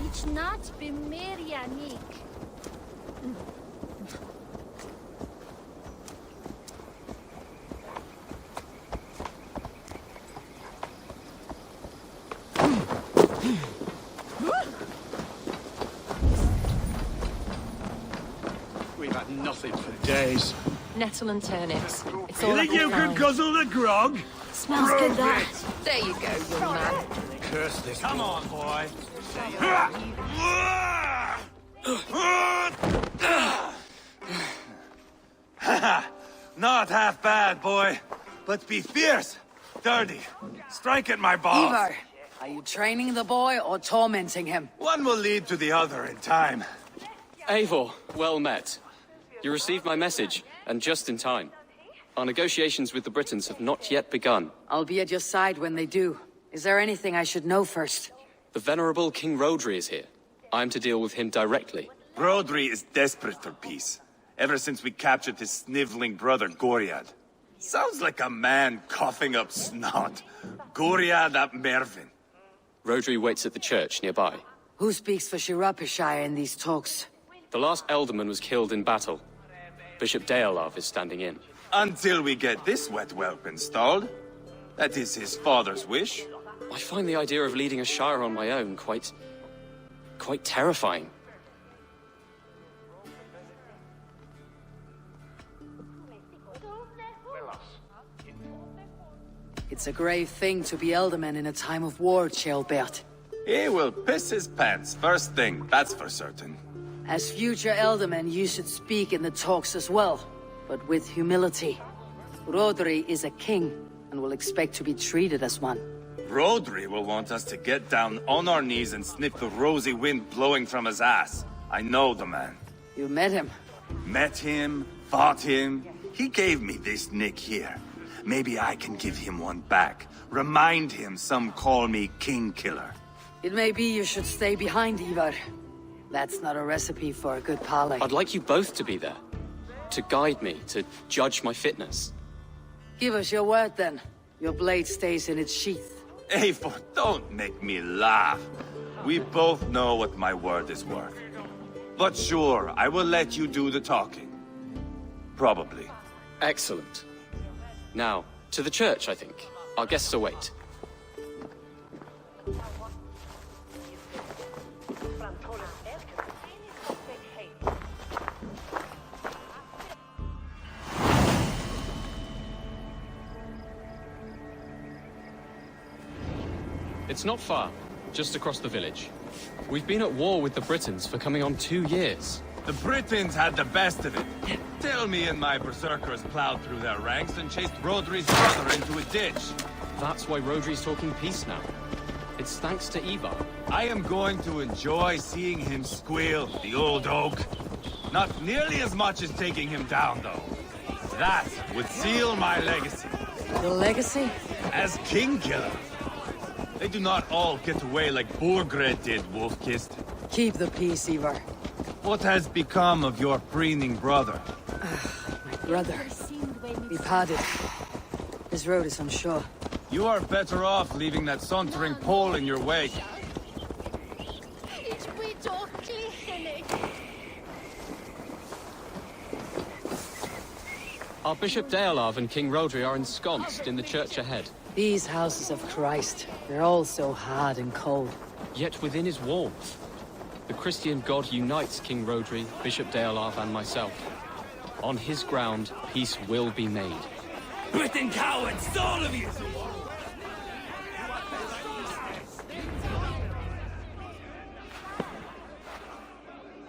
It's not bimerianik. We've had nothing for days. Nettle and turnips. It's all You think you can guzzle the grog? Smells good, that. There you go, young man. Curse this. Come on, boy. Not half bad, boy. But be fierce, dirty, strike at my balls. Ivar, are you training the boy or tormenting him? One will lead to the other in time. Eivor, well met. You received my message, and just in time. Our negotiations with the Britons have not yet begun. I'll be at your side when they do. Is there anything I should know first? The venerable King Rodri is here. I'm to deal with him directly. Rodri is desperate for peace, ever since we captured his sniveling brother Goriad. Sounds like a man coughing up snot. Goriad ap Mervin. Rodri waits at the church nearby. Who speaks for Sciropescire in these talks? The last Elderman was killed in battle. Bishop Deolav is standing in. Until we get this wet whelp installed. That is his father's wish. I find the idea of leading a shire on my own quite terrifying. It's a grave thing to be Elderman in a time of war, Ceolbert. He will piss his pants first thing, that's for certain. As future Elderman, you should speak in the talks as well, but with humility. Rodri is a king, and will expect to be treated as one. Rodri will want us to get down on our knees and sniff the rosy wind blowing from his ass. I know the man. You met him? Met him, fought him. He gave me this nick here. Maybe I can give him one back. Remind him some call me King Killer. It may be you should stay behind, Ivar. That's not a recipe for a good parley. I'd like you both to be there. To guide me, to judge my fitness. Give us your word, then. Your blade stays in its sheath. Eivor, don't make me laugh. We both know what my word is worth. But sure, I will let you do the talking. Probably. Excellent. Now, to the church, I think. Our guests await. It's not far, just across the village. We've been at war with the Britons for coming on 2 years. The Britons had the best of it. Tell me and my berserkers plowed through their ranks and chased Rodri's brother into a ditch. That's why Rodri's talking peace now. It's thanks to Ivar. I am going to enjoy seeing him squeal, the old oak. Not nearly as much as taking him down, though. That would seal my legacy. The legacy? As King Killer. They do not all get away like Borgred did, Wolf-Kissed. Keep the peace, Ivar. What has become of your preening brother? My brother. We parted. This road is unsure. You are better off leaving that sauntering pole in your wake. Our Bishop Deolav and King Rodri are ensconced in the church ahead. These houses of Christ, they're all so hard and cold. Yet within his walls, the Christian God unites King Rodri, Bishop Deolav, and myself. On his ground, peace will be made. Britain cowards, all of you!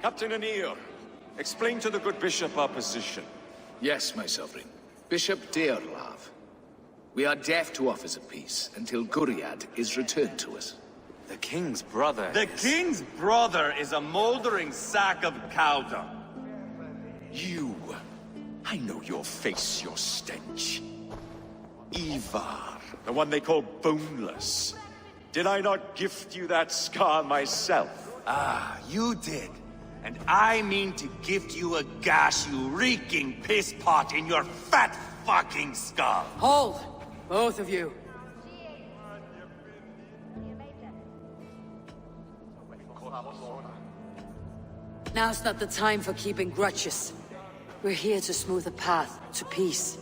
Captain Anir, explain to the good bishop our position. Yes, my sovereign. Bishop Deolav. We are deaf to offers of peace until Guriad is returned to us. The king's brother The king's brother is a moldering sack of cow dung. You. I know your face, your stench. Ivar, the one they call boneless. Did I not gift you that scar myself? Ah, you did. And I mean to gift you a gash, you reeking piss pot in your fat fucking skull. Hold! Both of you. Now's not the time for keeping grudges. We're here to smooth a path to peace.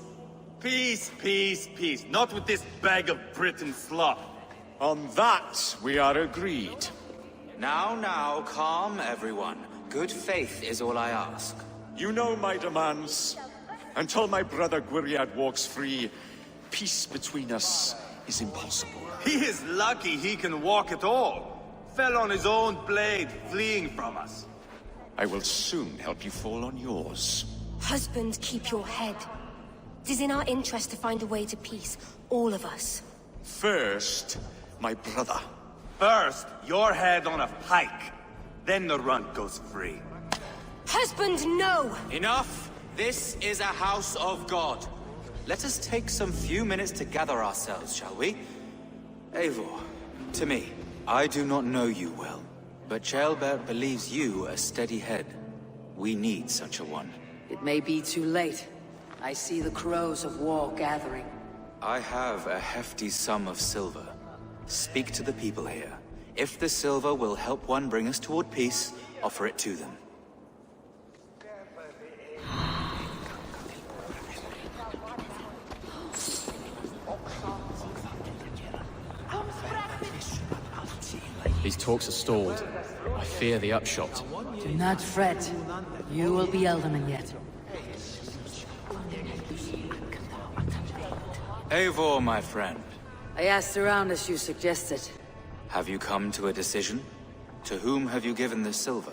Peace, peace, peace. Not with this bag of Britain slop. On that, we are agreed. Now, calm everyone. Good faith is all I ask. You know my demands. Until my brother Gwriad walks free, peace between us is impossible. He is lucky he can walk at all. Fell on his own blade, fleeing from us. I will soon help you fall on yours. Husband, keep your head. It is in our interest to find a way to peace, all of us. First, my brother. First, your head on a pike. Then the runt goes free. Husband, no! Enough! This is a house of God. Let us take some few minutes to gather ourselves, shall we? Eivor, to me, I do not know you well, but Ceolbert believes you a steady head. We need such a one. It may be too late. I see the crows of war gathering. I have a hefty sum of silver. Speak to the people here. If the silver will help one bring us toward peace, offer it to them. These talks are stalled. I fear the upshot. Do not fret. You will be Elderman yet. Eivor, my friend. I asked around as you suggested. Have you come to a decision? To whom have you given the silver?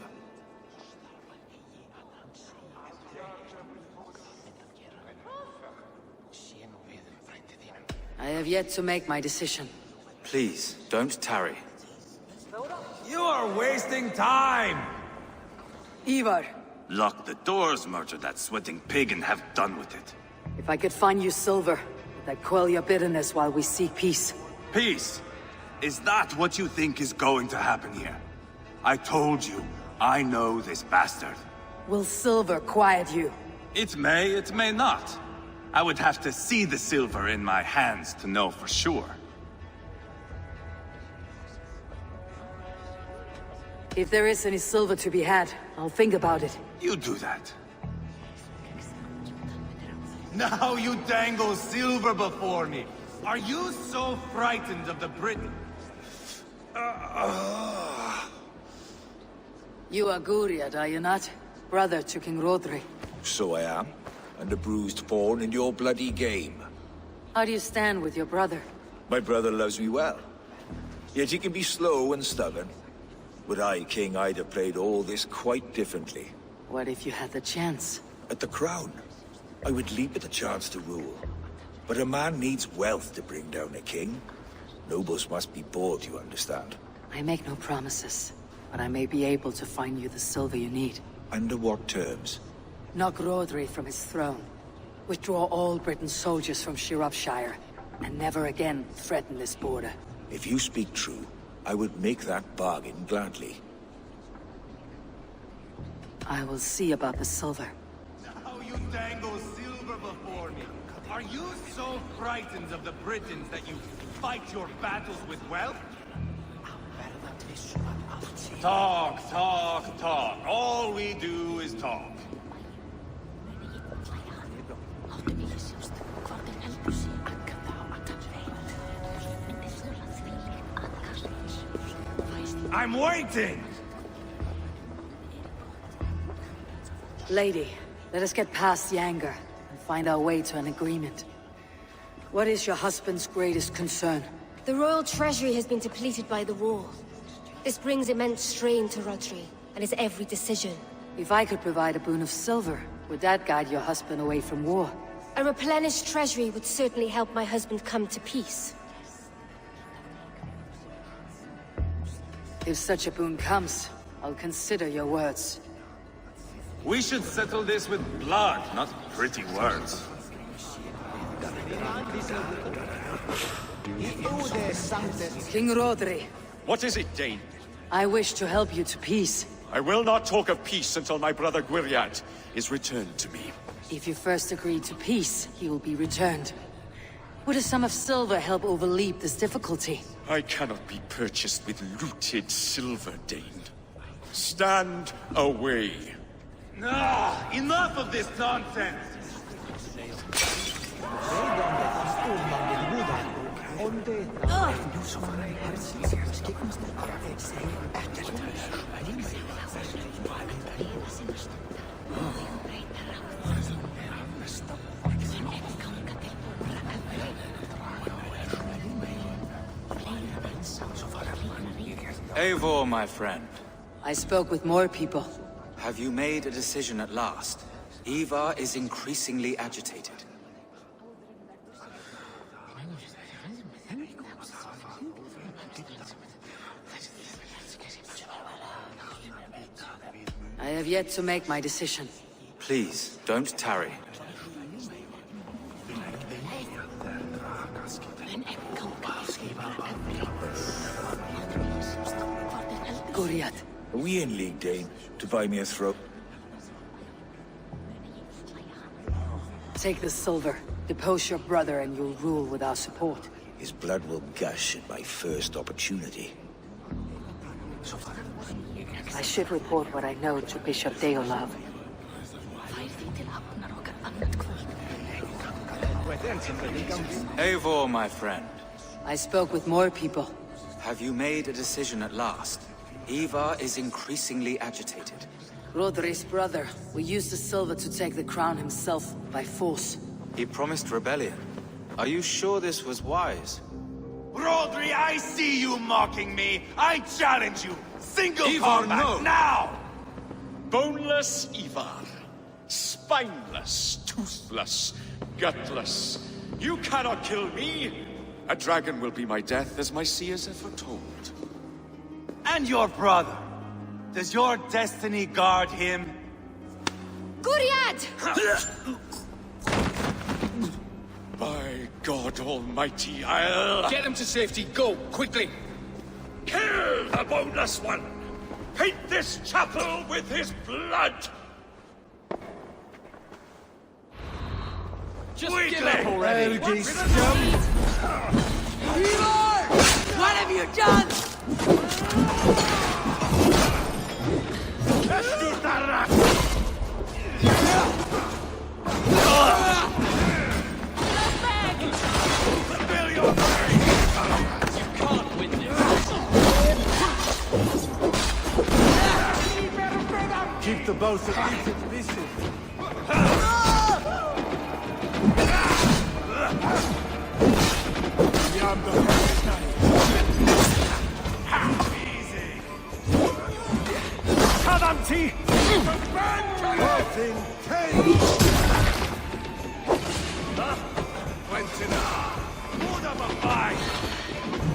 I have yet to make my decision. Please, don't tarry. You are wasting time! Ivar, Lock the doors, murder that sweating pig, and have done with it. if I could find you silver, would that quell your bitterness while we seek peace? Peace? Is that what you think is going to happen here? I told you, I know this bastard. Will silver quiet you? It may not. I would have to see the silver in my hands to know for sure. If there is any silver to be had, I'll think about it. You do that. Now you dangle silver before me. Are you so frightened of the Briton? You are Gwriad, are you not? Brother to King Rodri. So I am, and a bruised pawn in your bloody game. How do you stand with your brother? My brother loves me well. Yet he can be slow and stubborn. Were I king, I'd have played all this quite differently. What if you had the chance? At the crown, I would leap at the chance to rule. But a man needs wealth to bring down a king. Nobles must be bought, you understand. I make no promises, but I may be able to find you the silver you need. Under what terms? Knock Rodri from his throne. Withdraw all Britain's soldiers from Sciropescire, and never again threaten this border. If you speak true, I would make that bargain gladly. I will see about the silver. Now you dangle silver before me. Are you so frightened of the Britons that you fight your battles with wealth? Talk, talk, talk. All we do is talk. I'm waiting! Lady, let us get past the anger and find our way to an agreement. What is your husband's greatest concern? The royal treasury has been depleted by the war. This brings immense strain to Rodri, and his every decision. If I could provide a boon of silver, would that guide your husband away from war? A replenished treasury would certainly help my husband come to peace. If such a boon comes, I'll consider your words. We should settle this with blood, not pretty words. King Rodri, What is it, Dane? I wish to help you to peace. I will not talk of peace until my brother Gwriad is returned to me. If you first agree to peace, he will be returned. Would a sum of silver help overleap this difficulty? I cannot be purchased with looted silver, Dane. Stand away. Enough of this nonsense! Eivor, my friend. I spoke with more people. Have you made a decision at last? Ivar is increasingly agitated. I have yet to make my decision. Please, don't tarry. Goriad. Are we in league, Dane? To buy me a throat? Take the silver. Depose your brother and you'll rule with our support. His blood will gush at my first opportunity. I should report what I know to Bishop Deolav. Eivor, my friend. I spoke with more people. Have you made a decision at last? Ivar is increasingly agitated. Rodri's brother will use the silver to take the crown himself by force. He promised rebellion. Are you sure this was wise? Rodri, I see you mocking me! I challenge you! Single Ivar, combat, no. now! Boneless Ivar. Spineless, toothless, gutless. You cannot kill me! A dragon will be my death, as my seers have foretold. And your brother. Does your destiny guard him? Guriad! By God Almighty, I'll... Get him to safety, go, quickly! Kill the boneless one! Paint this chapel with his blood! Just give up already! What have you done? Keep the bows at decent distance. Beyond the easy. Kadamti! Nothing came! Quentina! Mudabafai!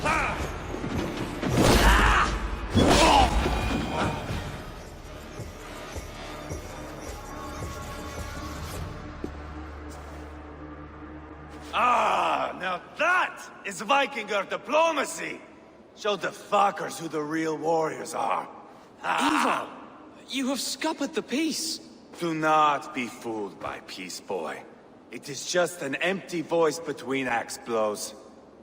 Ha! Now that is Vikinger diplomacy! Show the fuckers who the real warriors are. Ivar! You have scuppered the peace! Do not be fooled by peace, boy. It is just an empty voice between axe blows.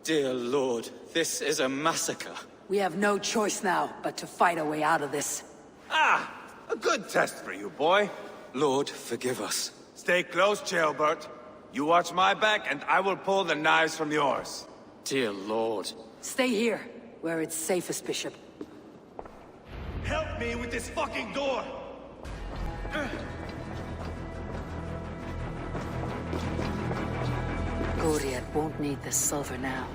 Dear Lord, this is a massacre. We have no choice now but to fight our way out of this. A good test for you, boy. Lord, forgive us. Stay close, Jailbert. You watch my back, and I will pull the knives from yours. Dear Lord. Stay here, where it's safest, Bishop. Help me with this fucking door! Goriad won't need the silver now.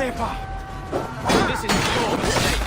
This is your mistake.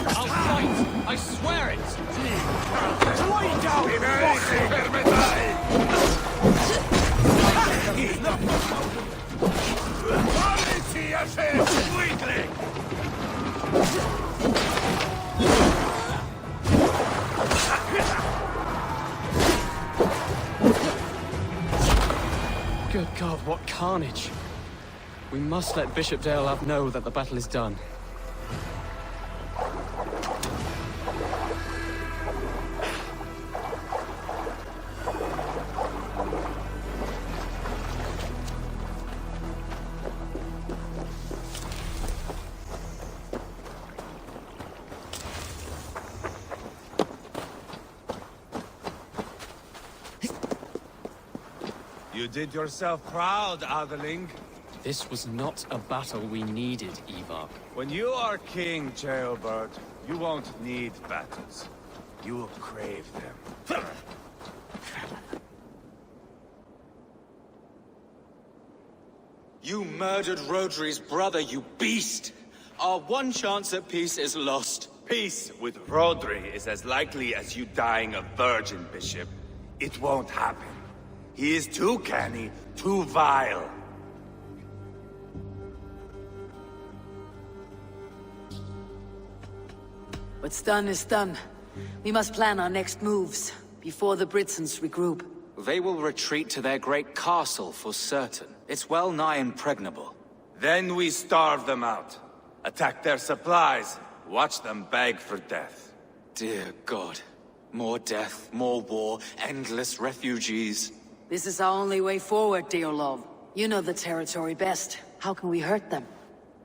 I'll fight! I swear it! Good God, what carnage! We must let Bishop Deorlaf know that the battle is done. You did yourself proud, Atheling. This was not a battle we needed, Ivar. When you are king, Jailbird, you won't need battles. You will crave them. You murdered Rodri's brother, you beast! Our one chance at peace is lost. Peace with Rodri is as likely as you dying a virgin, Bishop. It won't happen. He is too canny, too vile. What's done is done. We must plan our next moves, before the Britons regroup. They will retreat to their great castle for certain. It's well nigh impregnable. Then we starve them out. Attack their supplies. Watch them beg for death. Dear God. More death, more war, endless refugees. This is our only way forward, Deorlov. You know the territory best. How can we hurt them?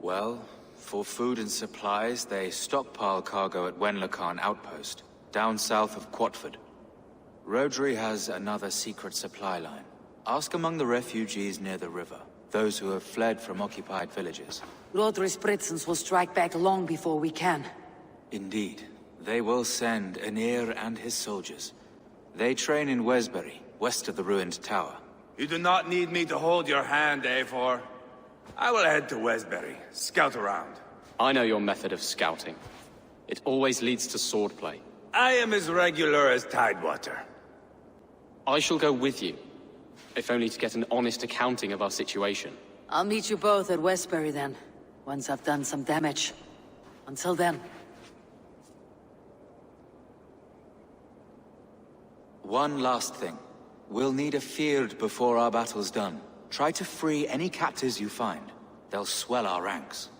Well, for food and supplies, they stockpile cargo at Wenlacan Outpost, down south of Quatford. Rodri has another secret supply line. Ask among the refugees near the river, those who have fled from occupied villages. Rodri's Britsons will strike back long before we can. Indeed. They will send Aenir and his soldiers. They train in Wesbury, west of the ruined tower. You do not need me to hold your hand, Eivor. I will head to Wesbury, scout around. I know your method of scouting. It always leads to swordplay. I am as regular as Tidewater. I shall go with you, if only to get an honest accounting of our situation. I'll meet you both at Westbury then, once I've done some damage. Until then. One last thing. We'll need a Fyrd before our battle's done. Try to free any captives you find. They'll swell our ranks.